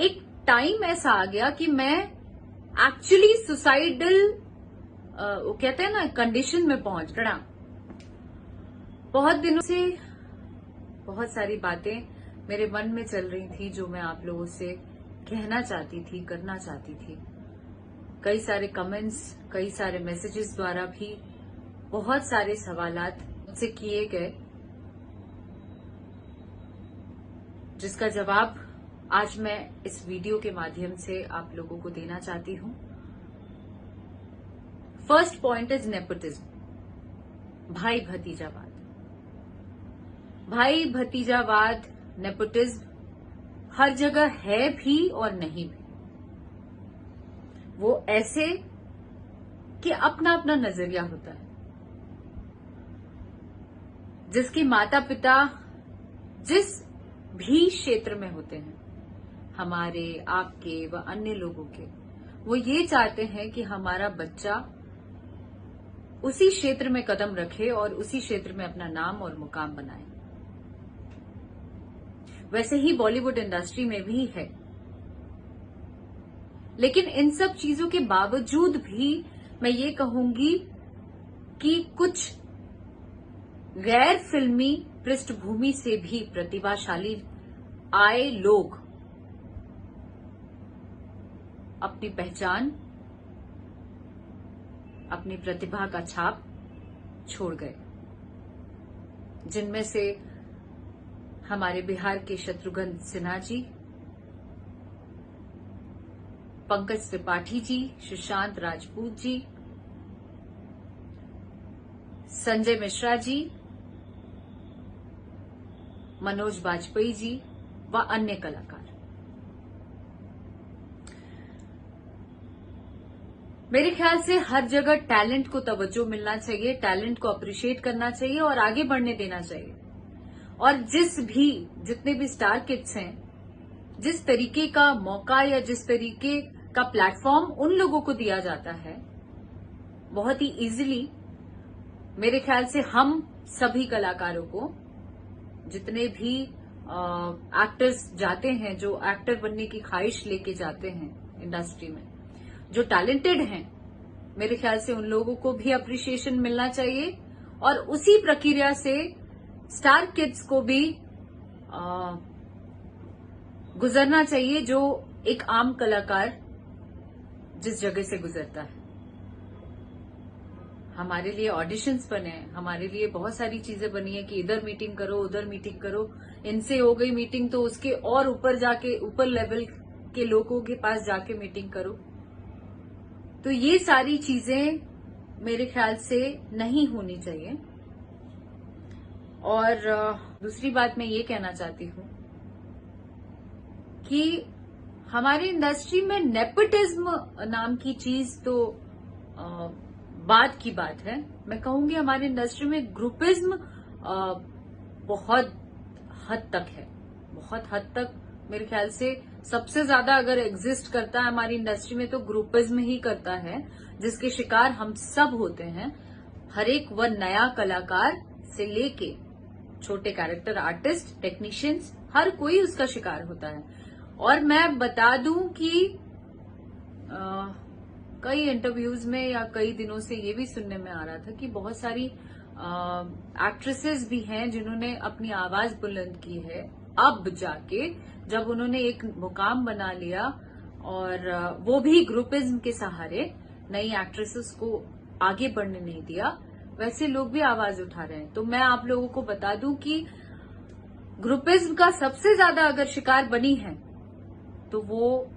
एक टाइम ऐसा आ गया कि मैं एक्चुअली सुसाइडल वो कहते हैं ना कंडीशन में पहुंच गया। बहुत दिनों से बहुत सारी बातें मेरे मन में चल रही थी जो मैं आप लोगों से कहना चाहती थी, करना चाहती थी। कई सारे कमेंट्स, कई सारे मैसेजेस द्वारा भी बहुत सारे सवालात मुझसे किए गए, जिसका जवाब आज मैं इस वीडियो के माध्यम से आप लोगों को देना चाहती हूं। फर्स्ट पॉइंट इज नेपोटिज्म, भाई भतीजावाद। भाई भतीजावाद, नेपोटिज्म हर जगह है भी और नहीं भी। वो ऐसे कि अपना अपना नजरिया होता है। जिसके माता पिता जिस भी क्षेत्र में होते हैं, हमारे, आपके व अन्य लोगों के, वो ये चाहते हैं कि हमारा बच्चा उसी क्षेत्र में कदम रखे और उसी क्षेत्र में अपना नाम और मुकाम बनाए। वैसे ही बॉलीवुड इंडस्ट्री में भी है। लेकिन इन सब चीजों के बावजूद भी मैं ये कहूंगी कि कुछ गैर फिल्मी पृष्ठभूमि से भी प्रतिभाशाली आए लोग अपनी पहचान, अपनी प्रतिभा का छाप छोड़ गए। जिनमें से हमारे बिहार के शत्रुघ्न सिन्हा जी, पंकज त्रिपाठी जी, सुशांत राजपूत जी, संजय मिश्रा जी, मनोज बाजपेयी जी व अन्य कलाकार। मेरे ख्याल से हर जगह टैलेंट को तवज्जो मिलना चाहिए, टैलेंट को अप्रिशिएट करना चाहिए और आगे बढ़ने देना चाहिए। और जितने भी स्टार किड्स हैं, जिस तरीके का मौका या जिस तरीके का प्लेटफॉर्म उन लोगों को दिया जाता है, बहुत ही इजीली मेरे ख्याल से हम सभी कलाकारों को, जितने भी एक्टर्स जाते हैं, जो एक्टर बनने की ख्वाहिश लेके जाते हैं इंडस्ट्री में, जो टैलेंटेड हैं, मेरे ख्याल से उन लोगों को भी अप्रिशिएशन मिलना चाहिए। और उसी प्रक्रिया से स्टार किड्स को भी गुजरना चाहिए, जो एक आम कलाकार जिस जगह से गुजरता है। हमारे लिए ऑडिशंस बने हैं, हमारे लिए बहुत सारी चीजें बनी है कि इधर मीटिंग करो, उधर मीटिंग करो, इनसे हो गई मीटिंग तो उसके और ऊपर जाके, ऊपर लेवल के लोगों के पास जाके मीटिंग करो। तो ये सारी चीजें मेरे ख्याल से नहीं होनी चाहिए। और दूसरी बात मैं ये कहना चाहती हूं कि हमारी इंडस्ट्री में नेपोटिज्म नाम की चीज तो बात की बात है। मैं कहूंगी हमारी इंडस्ट्री में ग्रुपिज्म बहुत हद तक है, बहुत हद तक। मेरे ख्याल से सबसे ज्यादा अगर एग्जिस्ट करता है हमारी इंडस्ट्री में तो ग्रुपिज्म ही करता है, जिसके शिकार हम सब होते हैं। हर एक वह नया कलाकार से लेके छोटे कैरेक्टर आर्टिस्ट, टेक्नीशियंस, हर कोई उसका शिकार होता है। और मैं बता दूं कि कई इंटरव्यूज में या कई दिनों से ये भी सुनने में आ रहा था कि बहुत सारी एक्ट्रेसेस भी हैं जिन्होंने अपनी आवाज बुलंद की है, अब जाके जब उन्होंने एक मुकाम बना लिया, और वो भी ग्रुपिज्म के सहारे नई एक्ट्रेसेस को आगे बढ़ने नहीं दिया। वैसे लोग भी आवाज उठा रहे हैं। तो मैं आप लोगों को बता दूं कि ग्रुपिज्म का सबसे ज्यादा अगर शिकार बनी है तो वो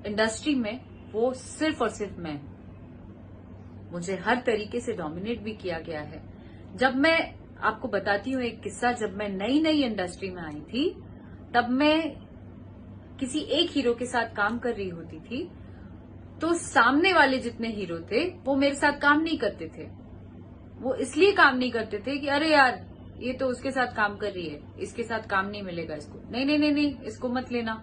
इंडस्ट्री में वो सिर्फ और सिर्फ मैं हूं। मुझे हर तरीके से डोमिनेट भी किया गया है। जब मैं आपको बताती हूँ एक किस्सा, जब मैं नई नई इंडस्ट्री में आई थी, तब मैं किसी एक हीरो के साथ काम कर रही होती थी, तो सामने वाले जितने हीरो थे वो मेरे साथ काम नहीं करते थे। वो इसलिए काम नहीं करते थे कि अरे यार ये तो उसके साथ काम कर रही है, इसके साथ काम नहीं मिलेगा इसको, नहीं नहीं नहीं नहीं, इसको मत लेना।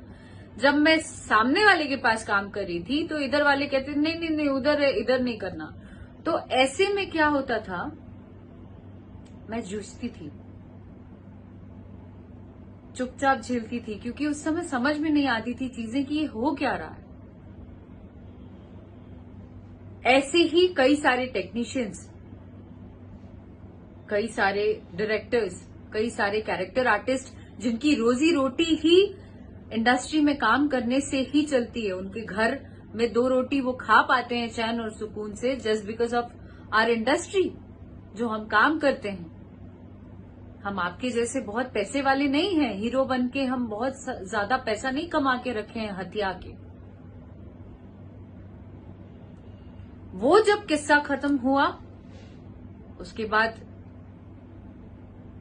जब मैं सामने वाले के पास काम कर रही थी तो इधर वाले कहते नहीं नहीं नहीं, उधर है, इधर नहीं करना। तो ऐसे में क्या होता था, मैं जूझती थी। चुपचाप झेलती थी, क्योंकि उस समय समझ में नहीं आती थी चीजें कि ये हो क्या रहा है। ऐसे ही कई सारे टेक्नीशियंस, कई सारे डायरेक्टर्स, कई सारे कैरेक्टर आर्टिस्ट जिनकी रोजी रोटी ही इंडस्ट्री में काम करने से ही चलती है, उनके घर में 2 रोटी वो खा पाते हैं चैन और सुकून से, just because of our industry, जो हम काम करते हैं। हम आपके जैसे बहुत पैसे वाले नहीं हैं, हीरो बन के हम बहुत ज्यादा पैसा नहीं कमा के रखे हैं हथिया के। वो जब किस्सा खत्म हुआ, उसके बाद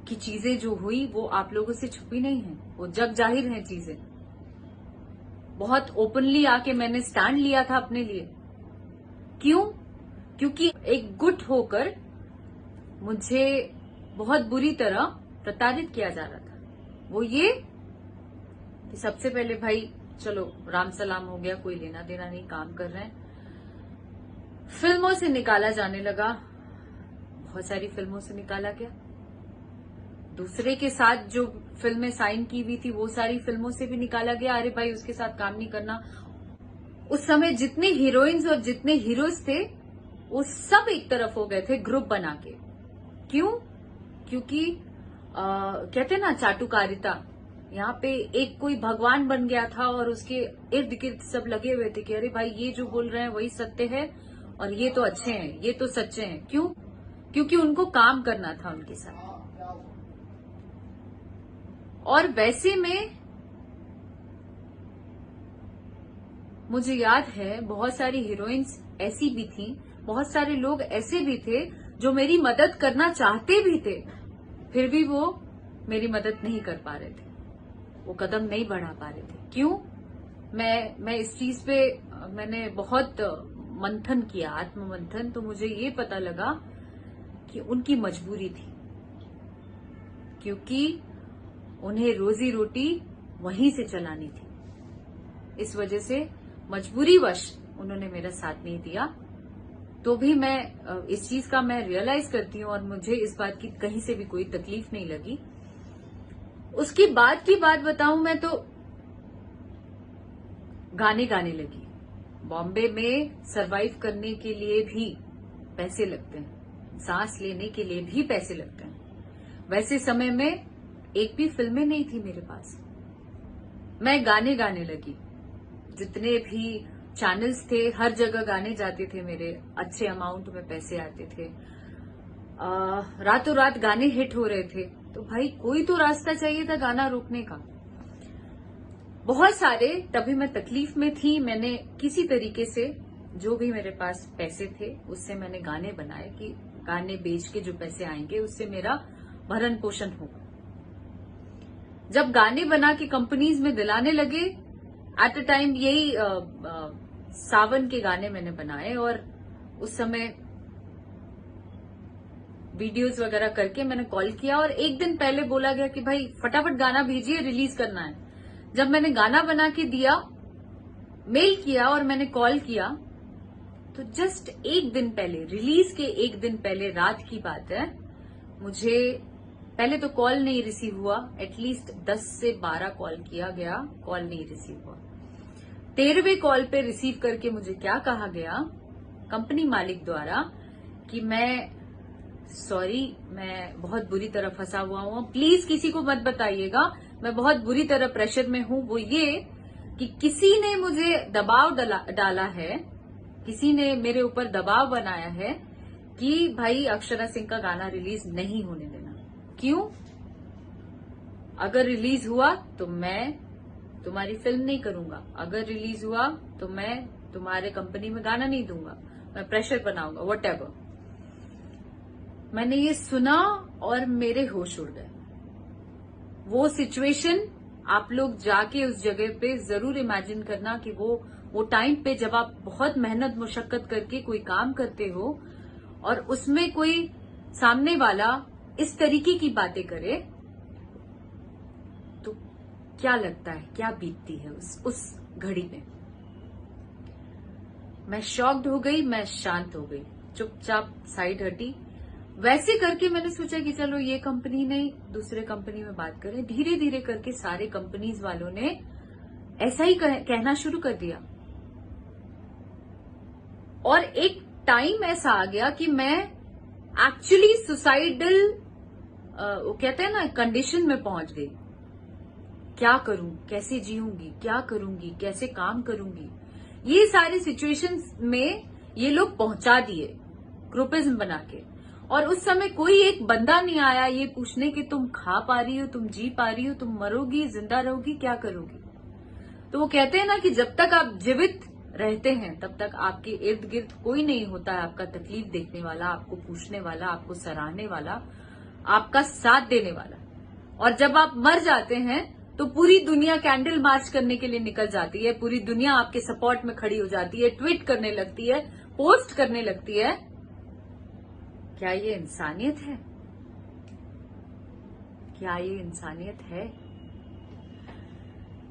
की चीजें जो हुई वो आप लोगों से छुपी नहीं है, वो जग जाहिर है चीजें। बहुत ओपनली आके मैंने स्टैंड लिया था अपने लिए। क्यों? क्योंकि एक गुट होकर मुझे बहुत बुरी तरह प्रताड़ित किया जा रहा था। वो ये कि सबसे पहले भाई चलो राम सलाम हो गया, कोई लेना देना नहीं, काम कर रहे हैं। फिल्मों से निकाला जाने लगा, बहुत सारी फिल्मों से निकाला गया। दूसरे के साथ जो फिल्में साइन की हुई थी वो सारी फिल्मों से भी निकाला गया। अरे भाई उसके साथ काम नहीं करना। उस समय जितने हीरोइंस और जितने हीरोज थे वो सब एक तरफ हो गए थे ग्रुप बना के। क्यों? क्योंकि कहते ना चाटुकारिता, यहाँ पे एक कोई भगवान बन गया था और उसके इर्द गिर्द सब लगे हुए थे कि अरे भाई ये जो बोल रहे हैं वही सत्य है और ये तो अच्छे हैं, ये तो सच्चे हैं। क्यों? क्योंकि उनको काम करना था उनके साथ। और वैसे में मुझे याद है बहुत सारी हीरोइंस ऐसी भी थी, बहुत सारे लोग ऐसे भी थे जो मेरी मदद करना चाहते भी थे, फिर भी वो मेरी मदद नहीं कर पा रहे थे, वो कदम नहीं बढ़ा पा रहे थे। क्यों? मैं इस चीज पे मैंने बहुत मंथन किया, आत्ममंथन, तो मुझे ये पता लगा कि उनकी मजबूरी थी, क्योंकि उन्हें रोजी रोटी वहीं से चलानी थी। इस वजह से मजबूरीवश उन्होंने मेरा साथ नहीं दिया। तो भी मैं इस चीज का मैं रियलाइज करती हूँ और मुझे इस बात की कहीं से भी कोई तकलीफ नहीं लगी। उसकी बाद की बात बताऊं मैं तो गाने गाने लगी। बॉम्बे में सरवाइव करने के लिए भी पैसे लगते हैं, सांस लेने के लिए भी पैसे लगते हैं। वैसे समय में एक भी फिल्में नहीं थी मेरे पास। मैं गाने गाने लगी, जितने भी चैनल्स थे हर जगह गाने जाते थे मेरे, अच्छे अमाउंट में पैसे आते थे, रातों रात गाने हिट हो रहे थे। तो भाई कोई तो रास्ता चाहिए था गाना रोकने का। बहुत सारे, तभी मैं तकलीफ में थी, मैंने किसी तरीके से जो भी मेरे पास पैसे थे उससे मैंने गाने बनाए कि गाने बेच के जो पैसे आएंगे उससे मेरा भरण पोषण होगा। जब गाने बना के कंपनीज में दिलाने लगे, एट अ टाइम यही सावन के गाने मैंने बनाए और उस समय वीडियोस वगैरह करके मैंने कॉल किया और एक दिन पहले बोला गया कि भाई फटाफट गाना भेजिए, रिलीज करना है। जब मैंने गाना बना के दिया, मेल किया और मैंने कॉल किया, तो जस्ट एक दिन पहले, रिलीज के एक दिन पहले रात की बात है, मुझे पहले तो कॉल नहीं रिसीव हुआ, एटलीस्ट 10 से 12 कॉल किया गया, कॉल नहीं रिसीव हुआ। 13वें कॉल पे रिसीव करके मुझे क्या कहा गया कंपनी मालिक द्वारा कि मैं बहुत बुरी तरह फंसा हुआ हूं, प्लीज किसी को मत बताइएगा, मैं बहुत बुरी तरह प्रेशर में हूं। वो ये कि किसी ने मुझे दबाव डाला है, किसी ने मेरे ऊपर दबाव बनाया है कि भाई अक्षरा सिंह का गाना रिलीज नहीं होने देना। क्यों? अगर रिलीज हुआ तो मैं तुम्हारी फिल्म नहीं करूंगा, अगर रिलीज हुआ तो मैं तुम्हारे कंपनी में गाना नहीं दूंगा, मैं प्रेशर बनाऊंगा, व्हाटएवर। मैंने ये सुना और मेरे होश उड़ गए। वो सिचुएशन आप लोग जाके उस जगह पे जरूर इमेजिन करना कि वो टाइम पे जब आप बहुत मेहनत मुशक्कत करके कोई काम करते हो और उसमें कोई सामने वाला इस तरीके की बातें करे तो क्या लगता है, क्या बीतती है उस घड़ी में। मैं शॉक्ड हो गई, मैं शांत हो गई, चुपचाप साइड हटी। वैसे करके मैंने सोचा कि चलो ये कंपनी नहीं, दूसरे कंपनी में बात करें। धीरे धीरे करके सारे कंपनीज वालों ने ऐसा ही कहना शुरू कर दिया, और एक टाइम ऐसा आ गया कि मैं एक्चुअली सुसाइडल, वो कहते हैं ना, कंडीशन में पहुंच गई। क्या करूं, कैसे जीऊंगी, क्या करूंगी, कैसे काम करूंगी, ये सारे सिचुएशंस में ये लोग पहुंचा दिए ग्रुपिज्म बना के। और उस समय कोई एक बंदा नहीं आया ये पूछने कि तुम खा पा रही हो, तुम जी पा रही हो, तुम मरोगी, जिंदा रहोगी, क्या करोगी। तो वो कहते हैं ना कि जब तक आप जीवित रहते हैं तब तक आपके इर्द गिर्द कोई नहीं होता है आपका तकलीफ देखने वाला, आपको पूछने वाला, आपको सराहने वाला, आपका साथ देने वाला। और जब आप मर जाते हैं तो पूरी दुनिया कैंडल मार्च करने के लिए निकल जाती है, पूरी दुनिया आपके सपोर्ट में खड़ी हो जाती है, ट्वीट करने लगती है, पोस्ट करने लगती है। क्या ये इंसानियत है? क्या ये इंसानियत है?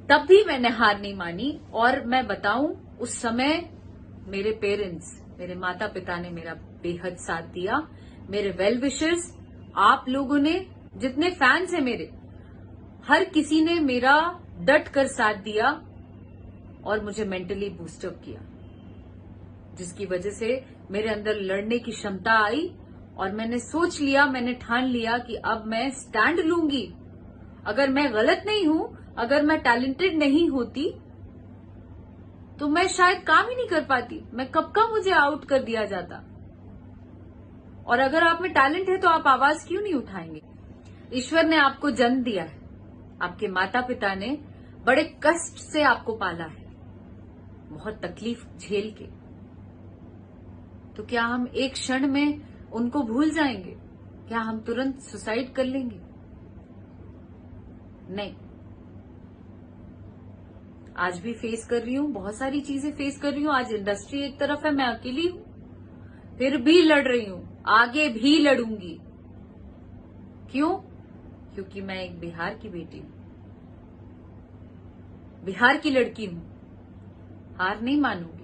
तब भी मैंने हार नहीं मानी। और मैं बताऊं, उस समय मेरे पेरेंट्स, मेरे माता पिता ने मेरा बेहद साथ दिया, मेरे वेल विशर्स, आप लोगों ने, जितने फैंस हैं मेरे, हर किसी ने मेरा डट कर साथ दिया और मुझे मेंटली बूस्टअप किया, जिसकी वजह से मेरे अंदर लड़ने की क्षमता आई। और मैंने सोच लिया, मैंने ठान लिया कि अब मैं स्टैंड लूंगी। अगर मैं गलत नहीं हूं, अगर मैं टैलेंटेड नहीं होती तो मैं शायद काम ही नहीं कर पाती, मैं कब का मुझे आउट कर दिया जाता। और अगर आप में टैलेंट है तो आप आवाज क्यों नहीं उठाएंगे? ईश्वर ने आपको जन्म दिया है, आपके माता पिता ने बड़े कष्ट से आपको पाला है, बहुत तकलीफ झेल के। तो क्या हम एक क्षण में उनको भूल जाएंगे? क्या हम तुरंत सुसाइड कर लेंगे? नहीं। आज भी फेस कर रही हूं, बहुत सारी चीजें फेस कर रही हूं। आज इंडस्ट्री एक तरफ है, मैं अकेली हूं, फिर भी लड़ रही हूं, आगे भी लड़ूंगी। क्यों? क्योंकि मैं एक बिहार की बेटी हूं, बिहार की लड़की हूं, हार नहीं मानूंगी।